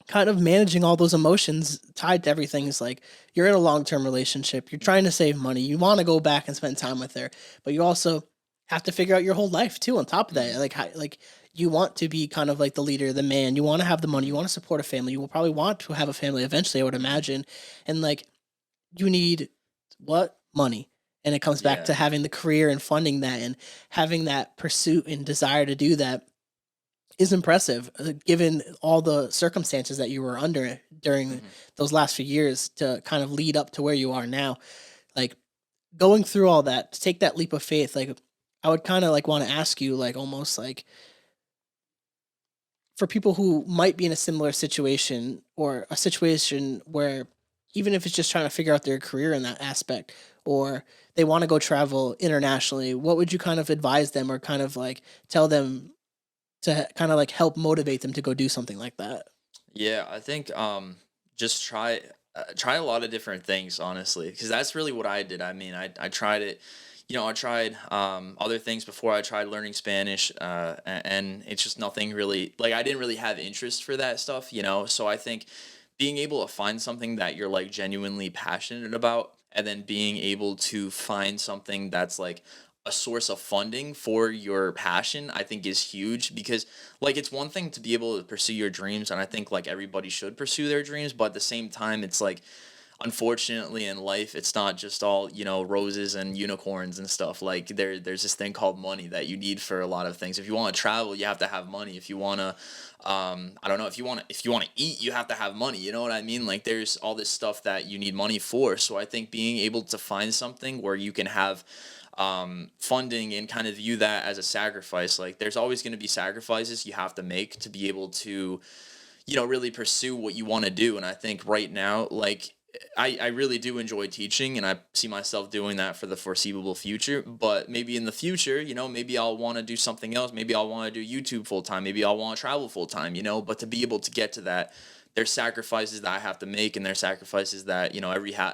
kind of managing all those emotions tied to everything is like you're in a long-term relationship, you're trying to save money, you want to go back and spend time with her, but you also have to figure out your whole life too on top of that. Hmm. Like how, like you want to be kind of like the leader, the man, you want to have the money, you want to support a family, you will probably want to have a family eventually, I would Hmm. imagine. And like you need what? Money. And it comes back Yeah. to having the career and funding that and having that pursuit and desire to do that is impressive, given all the circumstances that you were under during Hmm. those last few years to kind of lead up to where you are now. Like going through all that, to take that leap of faith, like I would kind of like want to ask you, like almost like for people who might be in a similar situation or a situation where even if it's just trying to figure out their career in that aspect or they want to go travel internationally, what would you kind of advise them or kind of like tell them to kind of like help motivate them to go do something like that? Yeah, I think just try a lot of different things, honestly, because that's really what I did. I mean, I tried it. I tried other things before I tried learning Spanish, and it's just nothing really, like, I didn't really have interest for that stuff. So I think being able to find something that you're like genuinely passionate about and then being able to find something that's like a source of funding for your passion, I think is huge. Because like it's one thing to be able to pursue your dreams, and I think like everybody should pursue their dreams, but at the same time it's like, unfortunately in life it's not just all, roses and unicorns and stuff. Like there's this thing called money that you need for a lot of things. If you want to travel, you have to have money. If you want to I don't know, if you want to eat, you have to have money. You know what I mean? Like there's all this stuff that you need money for. So I think being able to find something where you can have funding and kind of view that as a sacrifice. Like there's always going to be sacrifices you have to make to be able to, really pursue what you want to do. And I think right now, like I really do enjoy teaching, and I see myself doing that for the foreseeable future. But maybe in the future, maybe I'll want to do something else. Maybe I'll want to do YouTube full time. Maybe I'll want to travel full time, but to be able to get to that, there's sacrifices that I have to make, and there's sacrifices that,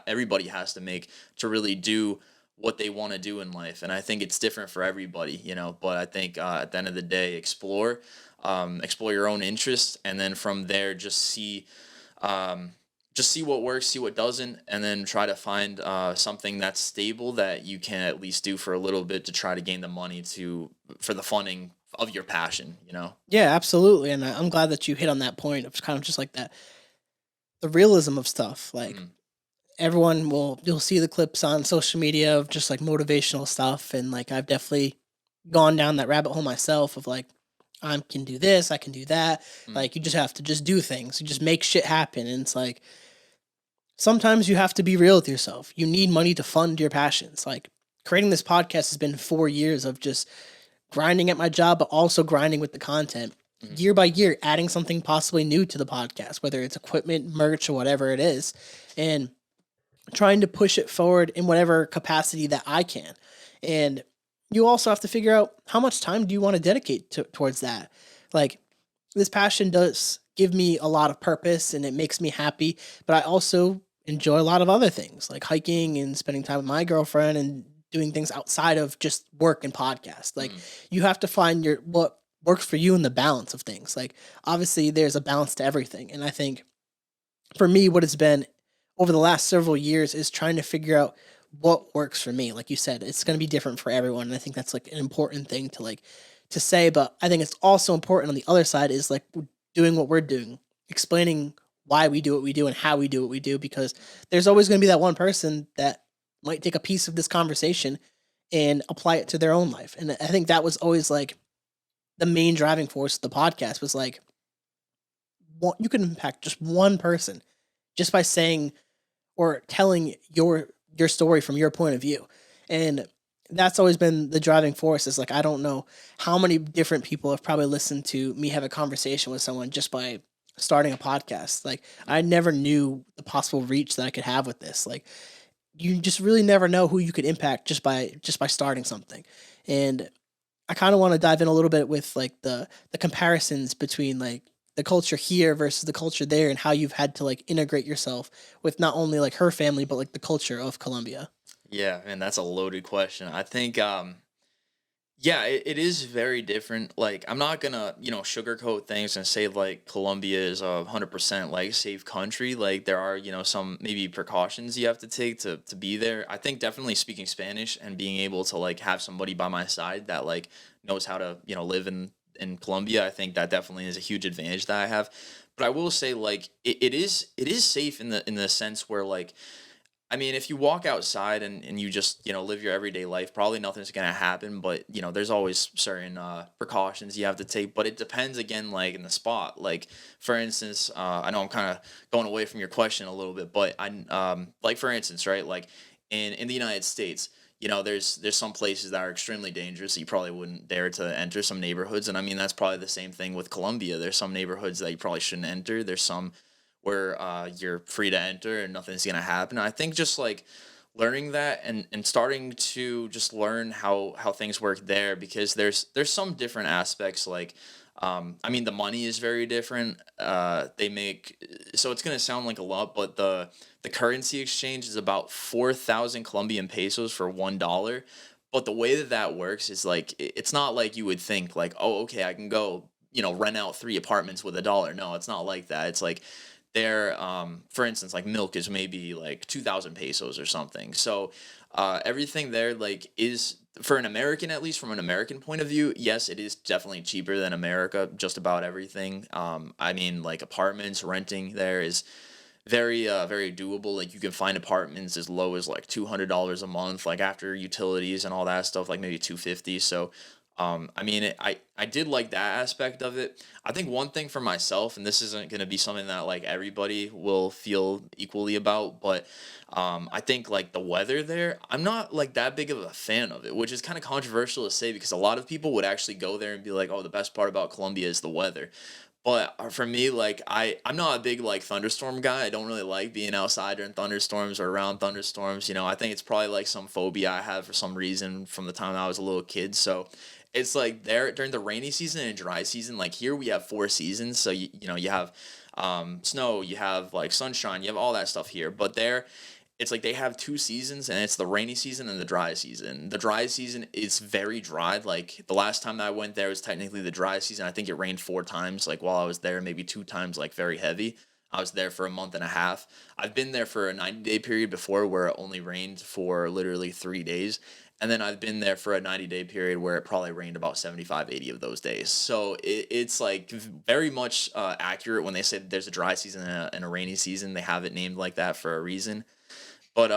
everybody has to make to really do what they want to do in life. And I think it's different for everybody, but I think at the end of the day, explore your own interests, and then from there just see what works, see what doesn't, and then try to find something that's stable that you can at least do for a little bit to try to gain the money for the funding of your passion. Yeah, absolutely. And I'm glad that you hit on that point of kind of just like that, the realism of stuff. Like everyone you'll see the clips on social media of just like motivational stuff. And like, I've definitely gone down that rabbit hole myself of like, I can do this, I can do that. Like, you just have to just do things. You just make shit happen. And it's like, sometimes you have to be real with yourself. You need money to fund your passions. Like, creating this podcast has been 4 years of just grinding at my job, but also grinding with the content. Year by year, adding something possibly new to the podcast, whether it's equipment, merch, or whatever it is, and trying to push it forward in whatever capacity that I can. And you also have to figure out how much time do you want to dedicate towards that. Like, this passion does give me a lot of purpose and it makes me happy, but I also enjoy a lot of other things like hiking and spending time with my girlfriend and doing things outside of just work and podcast. Like, you have to find what works for you in the balance of things. Like, obviously there's a balance to everything. And I think for me, what it's been over the last several years is trying to figure out what works for me. Like you said, it's going to be different for everyone. And I think that's like an important thing to say, but I think it's also important on the other side is like doing what we're doing, explaining why we do what we do and how we do what we do, because there's always going to be that one person that might take a piece of this conversation and apply it to their own life. And I think that was always like the main driving force of the podcast was like, you can impact just one person just by saying or telling your story from your point of view. And that's always been the driving force is like, I don't know how many different people have probably listened to me have a conversation with someone just by starting a podcast. Like, I never knew the possible reach that I could have with this. Like, you just really never know who you could impact just by starting something. And I kind of want to dive in a little bit with like the comparisons between like the culture here versus the culture there and how you've had to like integrate yourself with not only like her family, but like the culture of Colombia. Yeah, man, that's a loaded question. I think, yeah, it is very different. Like, I'm not gonna, sugarcoat things and say like Colombia is 100% like safe country. Like, there are, some maybe precautions you have to take to be there. I think definitely speaking Spanish and being able to like have somebody by my side that like knows how to, live in Colombia, I think that definitely is a huge advantage that I have. But I will say like it is safe in the sense where like, I mean, if you walk outside and you just, live your everyday life, probably nothing's going to happen. But, there's always certain precautions you have to take. But it depends, again, like in the spot. Like, for instance, I know I'm kind of going away from your question a little bit. But, like, for instance, right, like in the United States, there's some places that are extremely dangerous that you probably wouldn't dare to enter, some neighborhoods. And, I mean, that's probably the same thing with Colombia. There's some neighborhoods that you probably shouldn't enter. There's some where you're free to enter and nothing's gonna happen. I think just like learning that and starting to just learn how things work there, because there's some different aspects. Like, I mean, the money is very different. They make, so it's gonna sound like a lot, but the currency exchange is about 4,000 Colombian pesos for $1. But the way that works is like it's not like you would think like, oh, okay, I can go rent out 3 apartments with $1. No, it's not like that. It's like there, for instance, like milk is maybe like 2,000 pesos or something. So everything there like is for an American, at least from an American point of view, yes, it is definitely cheaper than America. Just about everything. I mean, like apartments renting there is very doable. Like you can find apartments as low as like $200 a month, like after utilities and all that stuff, like maybe 250. So I mean, I did like that aspect of it. I think one thing for myself, and this isn't going to be something that like everybody will feel equally about, but I think like the weather there, I'm not like that big of a fan of it, which is kind of controversial to say because a lot of people would actually go there and be like, oh, the best part about Colombia is the weather. But for me, like I'm not a big like thunderstorm guy. I don't really like being outside during thunderstorms or around thunderstorms. You know, I think it's probably like some phobia I have for some reason from the time I was a little kid. So it's like there during the rainy season and dry season. Like here we have four seasons. So you know you have snow, you have like sunshine, you have all that stuff here. But there it's like they have two seasons and it's the rainy season and the dry season. The dry season is very dry. Like the last time that I went there was technically the dry season. I think it rained four times like while I was there, maybe two times like very heavy. I was there for a month and a half. I've been there for a 90-day period before where it only rained for literally 3 days. And then I've been there for a 90-day period where it probably rained about 75, 80 of those days. So it's like very much accurate when they say that there's a dry season and a rainy season. They have it named like that for a reason. But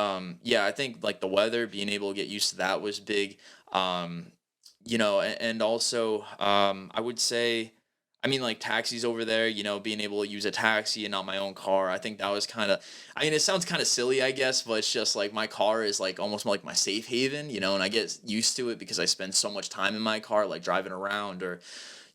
yeah, I think like the weather, being able to get used to that was big. Um, you know, and also I would say, I mean, like taxis over there, you know, being able to use a taxi and not my own car. I think that was kind of, I mean, it sounds kind of silly, I guess, but it's just like my car is like almost like my safe haven, you know, and I get used to it because I spend so much time in my car, like driving around or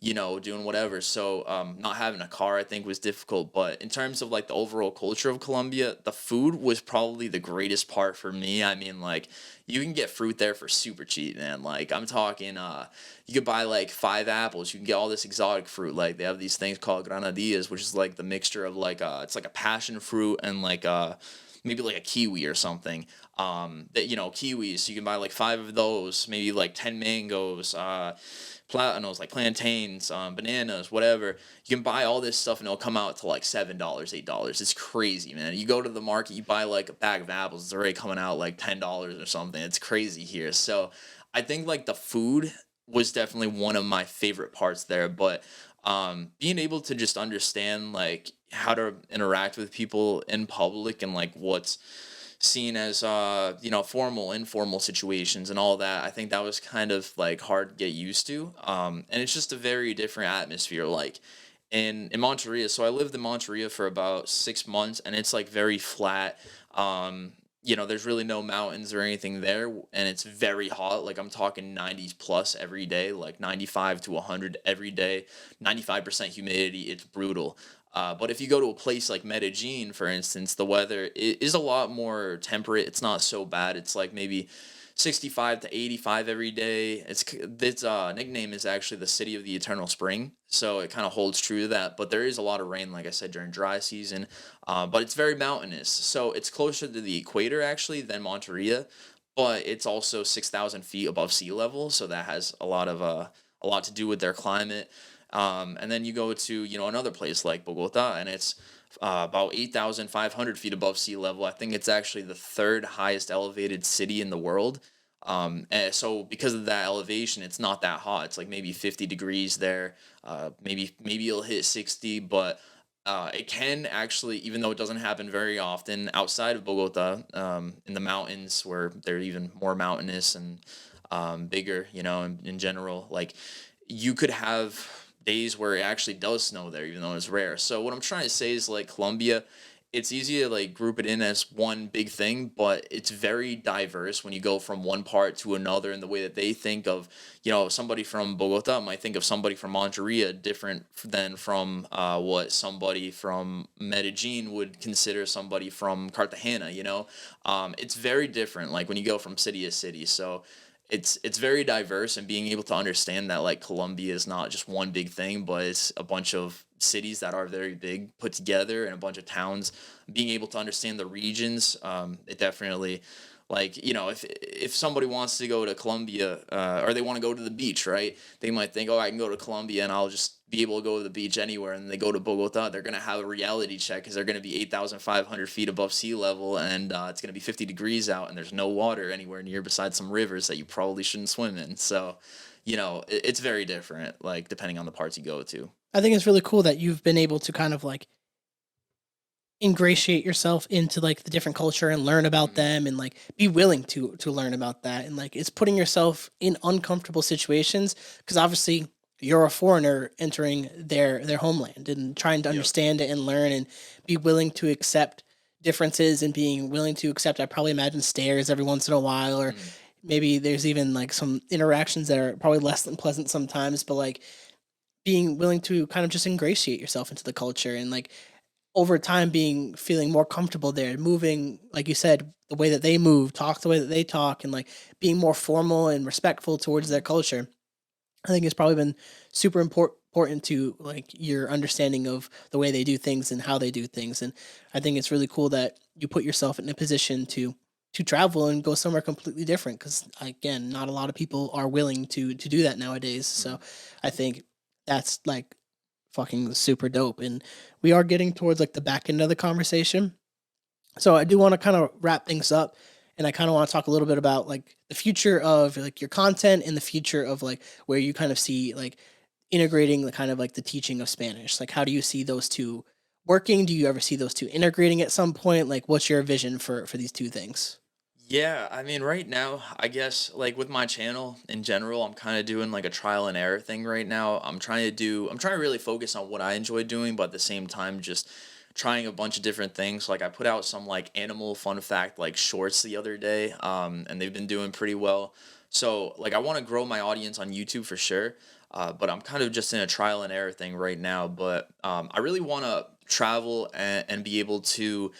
you know, doing whatever. So not having a car, I think, was difficult. But in terms of like the overall culture of Colombia, the food was probably the greatest part for me. I mean, like you can get fruit there for super cheap, man. Like I'm talking, you could buy like 5 apples. You can get all this exotic fruit. Like they have these things called granadillas, which is like the mixture of like it's like a passion fruit and like maybe like a kiwi or something. That you know kiwis. So you can buy like five of those, maybe like 10 mangoes. Platanos, like plantains, bananas, whatever. You can buy all this stuff and it'll come out to like $7, $8. It's crazy, man. You go to the market, you buy like a bag of apples, it's already coming out like $10 or something. It's crazy here. So I think like the food was definitely one of my favorite parts there. But being able to just understand like how to interact with people in public and like what's seen as you know formal informal situations and all that, I think that was kind of like hard to get used to, and it's just a very different atmosphere like in Monteria. So I lived in Monteria for about 6 months and it's like very flat. You know, there's really no mountains or anything there and it's very hot. Like I'm talking 90s plus every day, like 95 to 100 every day, 95% humidity. It's brutal. But if you go to a place like Medellin, for instance, the weather is a lot more temperate. It's not so bad. It's like maybe 65 to 85 every day. Its nickname is actually the city of the eternal spring, so it kind of holds true to that. But there is a lot of rain, like I said, during dry season. But it's very mountainous, so it's closer to the equator actually than Monteria, but it's also 6,000 feet above sea level, so that has a lot to do with their climate. And then you go to you know another place like Bogota, and it's about 8,500 feet above sea level. I think it's actually the third highest elevated city in the world. And so because of that elevation, it's not that hot. It's like maybe 50 degrees there. Maybe it'll hit 60, but it can actually, even though it doesn't happen very often outside of Bogota, in the mountains where they're even more mountainous and bigger, you know, in general, like you could have days where it actually does snow there, even though it's rare. So what I'm trying to say is like Colombia, it's easy to like group it in as one big thing, but it's very diverse when you go from one part to another in the way that they think of, you know, somebody from Bogota might think of somebody from Monteria different than from what somebody from Medellin would consider somebody from Cartagena, you know? It's very different, like when you go from city to city. So it's very diverse and being able to understand that like Colombia is not just one big thing, but it's a bunch of cities that are very big put together and a bunch of towns. Being able to understand the regions, it definitely Like, if somebody wants to go to Colombia, or they want to go to the beach, right? They might think, oh, I can go to Colombia and I'll just be able to go to the beach anywhere. And they go to Bogota, they're going to have a reality check because they're going to be 8,500 feet above sea level, and it's going to be 50 degrees out, and there's no water anywhere near besides some rivers that you probably shouldn't swim in. So, it's very different, like, depending on the parts you go to. I think it's really cool that you've been able to kind of like ingratiate yourself into like the different culture and learn about them and like be willing to learn about that, and like it's putting yourself in uncomfortable situations because obviously you're a foreigner entering their homeland and trying to Yep. understand it and learn and be willing to accept differences and being willing to accept, I probably imagine, stares every once in a while, or maybe there's even like some interactions that are probably less than pleasant sometimes, but like being willing to kind of just ingratiate yourself into the culture and like over time feeling more comfortable there, moving like you said, the way that they move, talk the way that they talk, and like being more formal and respectful towards their culture. I think it's probably been super important to like your understanding of the way they do things and how they do things. And I think it's really cool that you put yourself in a position to travel and go somewhere completely different because again, not a lot of people are willing to do that nowadays. So I think that's like fucking super dope. And we are getting towards like the back end of the conversation. So I do want to kind of wrap things up, and I kind of want to talk a little bit about like the future of like your content and the future of like where you kind of see like integrating the kind of like the teaching of Spanish. Like how do you see those two working? Do you ever see those two integrating at some point? Like what's your vision for these two things? Yeah, I mean, right now, I guess, like with my channel in general, I'm kind of doing like a trial and error thing right now. I'm trying to really focus on what I enjoy doing, but at the same time, just trying a bunch of different things. Like I put out some like animal fun fact like shorts the other day, and they've been doing pretty well. So like I want to grow my audience on YouTube for sure, but I'm kind of just in a trial and error thing right now. But I really want to travel and be able to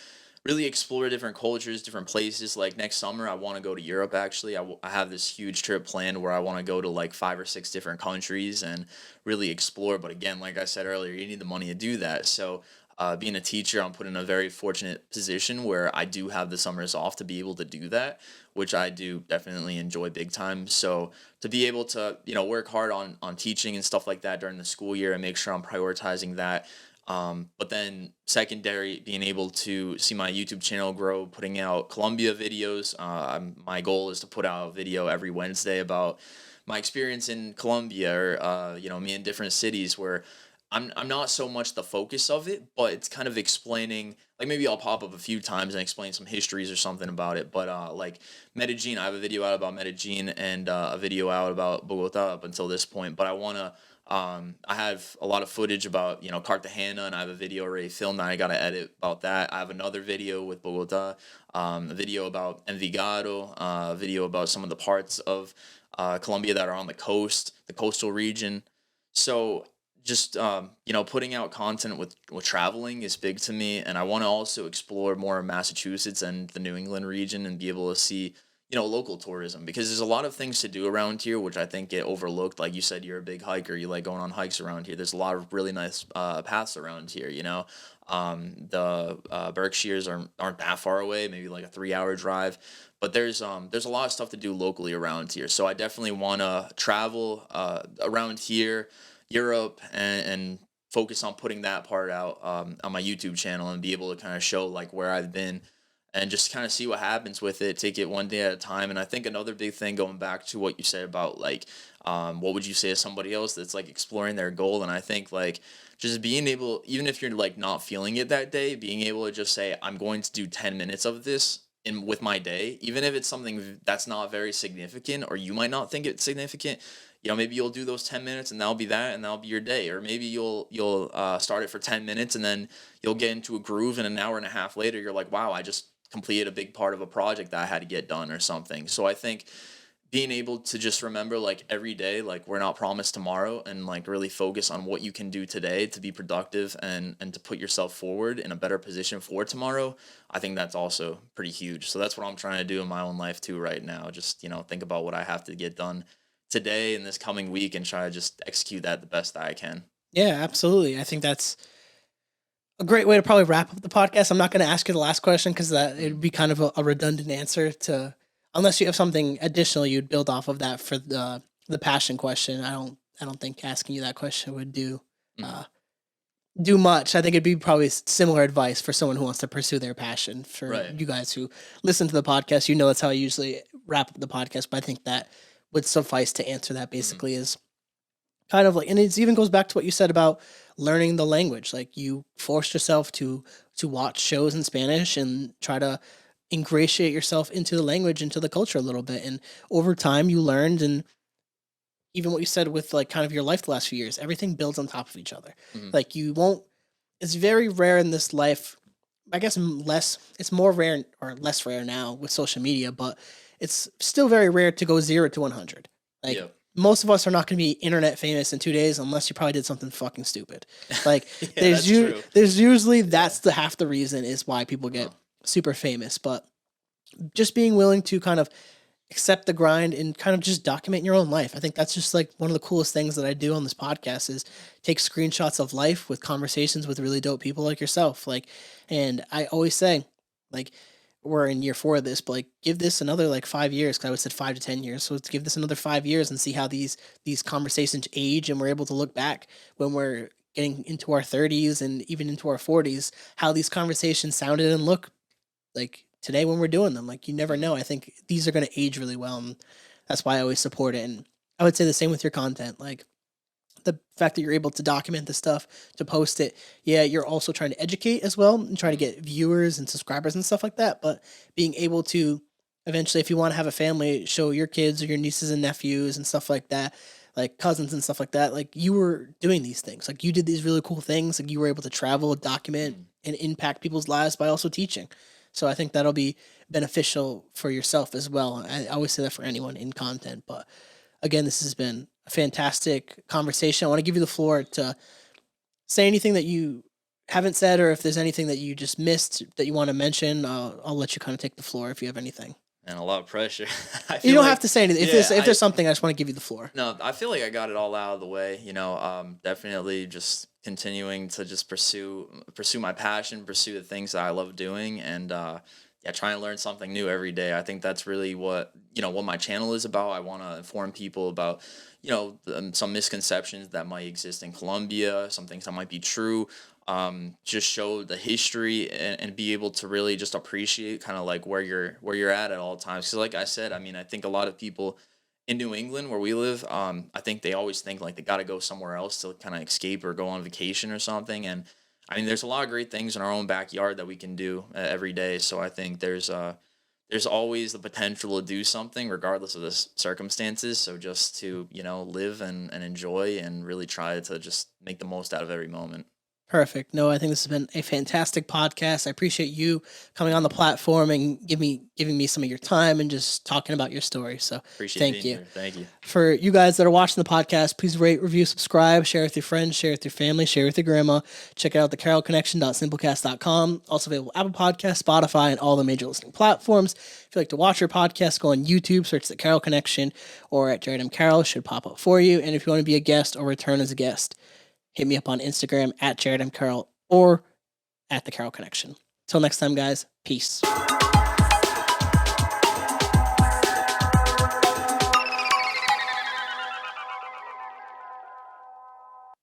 really explore different cultures, different places. Like next summer, I want to go to Europe. Actually, I have this huge trip planned where I want to go to like 5 or 6 different countries and really explore. But again, like I said earlier, you need the money to do that. So being a teacher, I'm put in a very fortunate position where I do have the summers off to be able to do that, which I do definitely enjoy big time. So to be able to, work hard on teaching and stuff like that during the school year and make sure I'm prioritizing that. But then secondary, being able to see my YouTube channel grow, putting out Colombia videos. My goal is to put out a video every Wednesday about my experience in Colombia, or me in different cities where I'm not so much the focus of it, but it's kind of explaining. Like maybe I'll pop up a few times and explain some histories or something about it. But like Medellin, I have a video out about Medellin and a video out about Bogota up until this point. But I have a lot of footage about, Cartagena, and I have a video already filmed that I got to edit about that. I have another video with Bogota, a video about Envigado, a video about some of the parts of Colombia that are on the coast, the coastal region. So just, putting out content with traveling is big to me. And I want to also explore more of Massachusetts and the New England region and be able to see local tourism, because there's a lot of things to do around here, which I think get overlooked. Like you said, you're a big hiker. You like going on hikes around here. There's a lot of really nice paths around here, the Berkshires aren't that far away, maybe like a 3-hour drive, but there's a lot of stuff to do locally around here. So I definitely want to travel around here, Europe, and focus on putting that part out on my YouTube channel and be able to kind of show like where I've been and just kind of see what happens with it, take it one day at a time. And I think another big thing, going back to what you said about like, what would you say to somebody else that's like exploring their goal? And I think like just being able, even if you're like not feeling it that day, being able to just say, I'm going to do 10 minutes of this in with my day, even if it's something that's not very significant, or you might not think it's significant. Maybe you'll do those 10 minutes and that'll be that, and that'll be your day. Or maybe you'll start it for 10 minutes and then you'll get into a groove, and an hour and a half later, you're like, wow, I just completed a big part of a project that I had to get done or something. So I think being able to just remember like every day, like we're not promised tomorrow, and like really focus on what you can do today to be productive and to put yourself forward in a better position for tomorrow. I think that's also pretty huge. So that's what I'm trying to do in my own life too right now. Just, think about what I have to get done today and this coming week and try to just execute that the best that I can. Yeah, absolutely. I think that's a great way to probably wrap up the podcast. I'm not going to ask you the last question because that it'd be kind of a redundant answer to unless you have something additional you'd build off of that for the passion question. I don't think asking you that question would Mhm. uh, do much. I think it'd be probably similar advice for someone who wants to pursue their passion. For Right. you guys who listen to the podcast, that's how I usually wrap up the podcast. But I think that would suffice to answer that. Mhm. Basically, is kind of like, and it even goes back to what you said about learning the language. Like you forced yourself to watch shows in Spanish and try to ingratiate yourself into the language, into the culture a little bit. And over time, you learned, and even what you said with like kind of your life the last few years, everything builds on top of each other. Mhm. Like you won't. It's very rare in this life. I guess less. It's more rare or less rare now with social media, but it's still very rare to go 0 to 100. Like Yeah. most of us are not going to be internet famous in 2 days unless you probably did something fucking stupid. Like Yeah, that's true. there's usually that's the half the reason is why people get Uh-huh. super famous. But just being willing to kind of accept the grind and kind of just document your own life. I think that's just like one of the coolest things that I do on this podcast is take screenshots of life with conversations with really dope people like yourself. Like, and I always say, like, we're in year 4 of this, but like, give this another like 5 years. Cause I would said 5 to 10 years. So let's give this another 5 years and see how these conversations age, and we're able to look back when we're getting into our 30s and even into our 40s, how these conversations sounded and look like today when we're doing them. Like you never Mhm. know. I think these are going to age really well, and that's why I always support it. And I would say the same with your content. Like the fact that you're able to document the stuff, to post it. Yeah, you're also trying to educate as well and try to Mhm. get viewers and subscribers and stuff like that. But being able to eventually, if you want to have a family, show your kids or your nieces and nephews and stuff like that, like cousins and stuff like that. Like you were doing these things. Like you did these really cool things. Like you were able to travel, document, Mhm. and impact people's lives by also teaching. So I think that'll be beneficial for yourself as well. I always say that for anyone in content. But again, this has been a fantastic conversation. I want to give you the floor to say anything that you haven't said, or if there's anything that you just missed that you want to mention. I'll let you kind of take the floor if you have anything. And a lot of pressure. I You feel don't like, have to say anything. yeah, If there's something, I just want to give you the floor. no, I feel like I got it all out of the way. Definitely just continuing to just pursue my passion, pursue the things that I love doing, and yeah, trying to learn something new every day. I think that's really what my channel is about. I want to inform people about some misconceptions that might exist in Colombia, some things that might be true. Just show the history, and be able to really just appreciate kind of like where you're at all times. Because like I said, I mean, I think a lot of people in New England where we live, I think they always think like they got to go somewhere else to kind of escape or go on vacation or something. And I mean, there's a lot of great things in our own backyard that we can do every day. So I think there's always the potential to do something regardless of the circumstances. So just to live and enjoy and really try to just make the most out of every moment. Perfect. No, I think this has been a fantastic podcast. I appreciate you coming on the platform and giving me some of your time and just talking about your story. So Appreciate thank being you. here. Thank you. For you guys that are watching the podcast, please rate, review, subscribe, share with your friends, share with your family, share with your grandma. Check out the carrollconnection.simplecast.com. Also available Apple Podcasts, Spotify, and all the major listening platforms. If you like to watch your podcast, go on YouTube, search the Carroll Connection, or at Jared M. Carroll, should pop up for you. And if you want to be a guest or return as a guest, hit me up on Instagram at Jared M. Carroll or at the Carroll Connection. Till next time, guys. Peace.